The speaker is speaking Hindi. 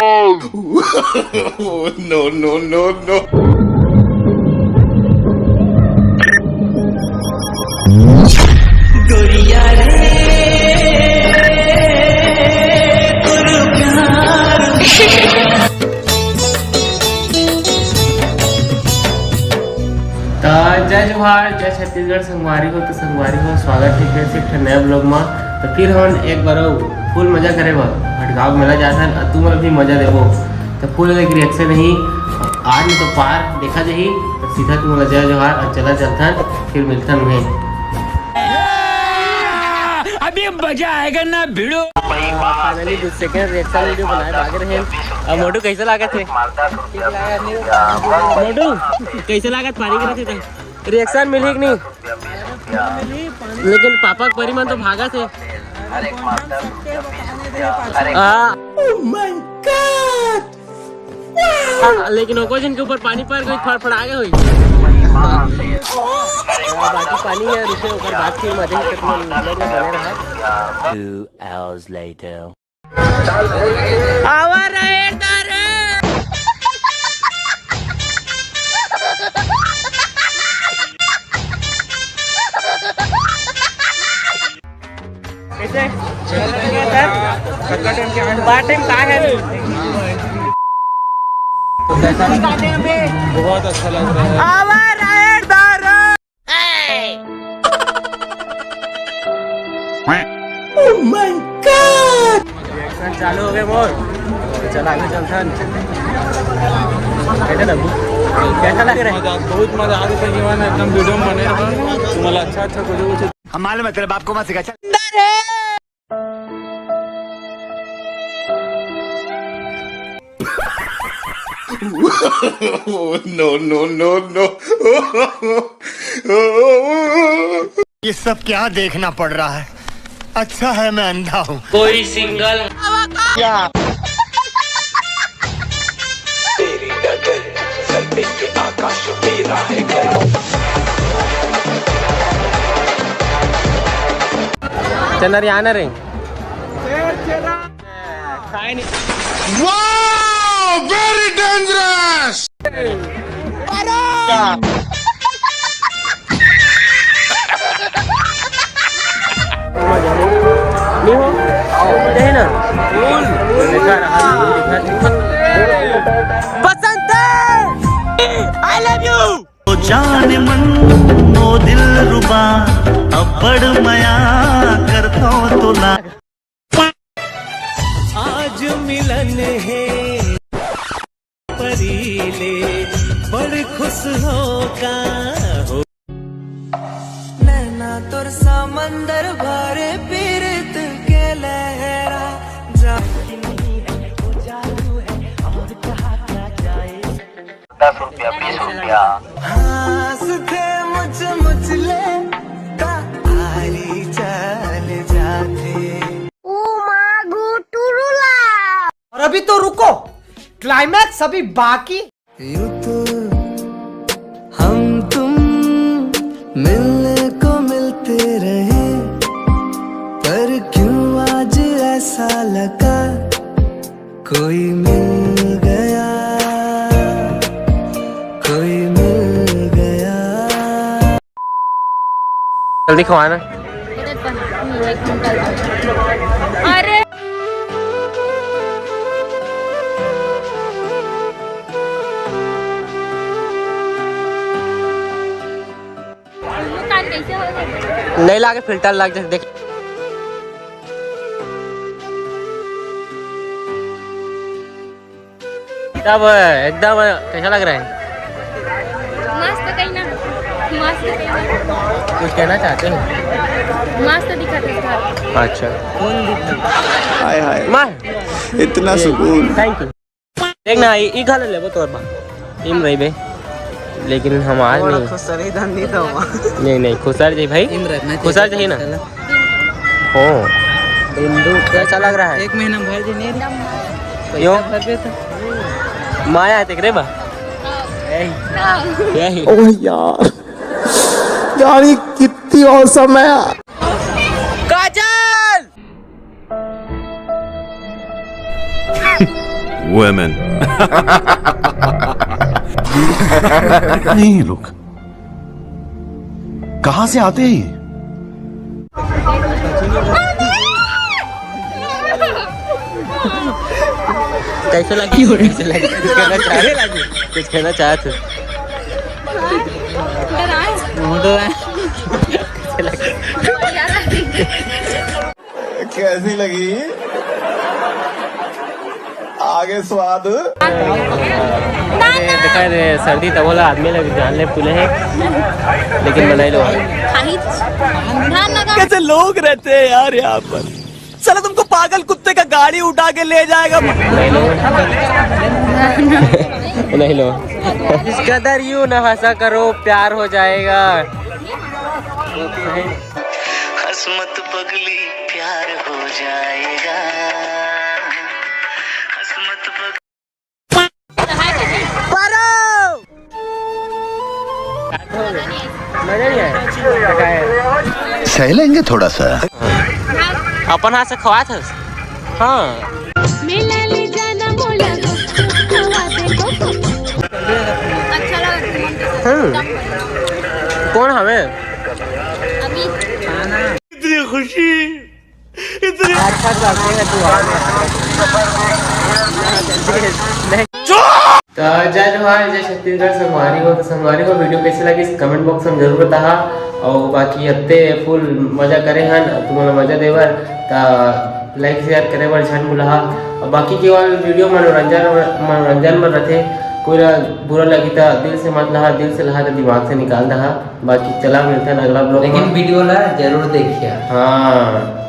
No, no, no, no. जय जोहार, जय छत्तीसगढ़। संगवारी हो तो संगवारी हो, स्वागत है फिर से एक नया ब्लॉग में। तो फिर हम एक बार फुल मजा करे भटगांव मेला जाता है, तुम भी मजा देवो। तो फुल एक रिएक्शन नहीं आज में तो पार देखा जाही। तो सीधा तुम जय जोहार और चला चलता फिर मिलता नहीं। अभी मजा आएगा ना भिड़ो। फाइनली सेकंड रिएक्शन वीडियो बनाए भाग रहे हैं। अब मोटू कैसे लागत थे? मोटू कैसे लागत? पानी गिरे थे रिएक्शन मिली कि नहीं? लेकिन पापा के परिमान तो भागा थे। लेकिन ओकोजन के ऊपर पानी पर कोई फड़फड़ा गया हुई। बाकी पानी है रुके ऊपर बात की मजे कितना बने रहा। 2 hours later आवा रहे तारे कैसे चल गया सर बाटिंग का है बहुत अच्छा लग रहा है। आवा रहे तारे Oh my God! रिएक्शन चालू हो गए मोर। चल आगे चलता कैसा लग रहा है? बहुत मजा आ रहा है। एकदम वीडियो में बने रहा तुम्हारा अच्छा कुछ हमारे मतलब आपको मत सिखा। No, no, no, no. ये सब क्या देखना पड़ रहा है? अच्छा है मैं अंधा हूँ। कोई सिंगल चनर यहाँ रे Wow! Very dangerous! नहीं हो है ना बसंत आई लव यू। जान मन नो दिल रुबा अबड़ मया करता तुला आज मिलन है परीले बड़ खुश होका हो नैना तुर समंदर भरे पीरत के लहरा जा ₹10, ₹20. हंसते मुझ ले तारी चल जाते। और अभी तो रुको, क्लाइमैक्स अभी बाकी। यूं तो हम तुम मिलने को मिलते रहे पर क्यों आज ऐसा लगा कोई मिल गया कोई मिल गया। जल्दी खवाना। अरे कैसे हो नहीं लागे फिल्टर लग जाए देख। तब एकदम कैसा लग रहा है? मस्त कहना मस्त कहना कुछ कहना चाहते हो? मस्त दिखत है। अच्छा हाय हाय मार इतना सुकून। Thank you. देख ना ई खा ले तोर बा इम रही बे लेकिन हम आज नहीं नहीं खुशहाल जी भाई खुशहाल जी ना हो बिंदु कैसा लग रहा है? एक महीना भर जी नहीं यो माया है तेरे बा यही ओह यार गाड़ी कितनी औसम है यार। काजल women. नहीं लोग कहां से आते हैं? कैसे लगी? कैसे लगी? कुछ कहना चाहते? कैसी लगी? आगे स्वाद दिखाई दे सर्दी तो बोला आदमी लग जान ले पुले है लेकिन बनाई लो। कैसे लोग रहते हैं यार यहाँ पर, चलो तुमको पागल कुत्ते का गाड़ी उठा के ले जाएगा। नहीं लो इस कदर यूं न हंसा करो प्यार हो जाएगा। हसमत पगली प्यार हो जाएगा। हसमत पगली मजा नहीं आया। सह लेंगे थोड़ा सा। अपन हाथ से खवा था। हाँ मेला ले जाना बोला खवा दे को अच्छा लगा। कौन हमें अभी इतनी खुशी इतनी तो जय जवाहर जय छत्तीसगढ़। संगवारी हो तो संगवारी को वीडियो कैसे लगी कमेंट बॉक्स में जरूर बता। और बाकी अत्ते फुल मजा करे हन तुम्हारा मजा देवर तो लाइक शेयर करे बर झन बुला। और बाकी केवल वीडियो मनोरंजन में रहते कोई बुरा लगी तो दिल से मत लहा, दिल से लहा तो दिमाग से निकाल दहा। बाकी चला मिलता है अगला ब्लॉग। लेकिन वीडियो ला जरूर देखिए। हाँ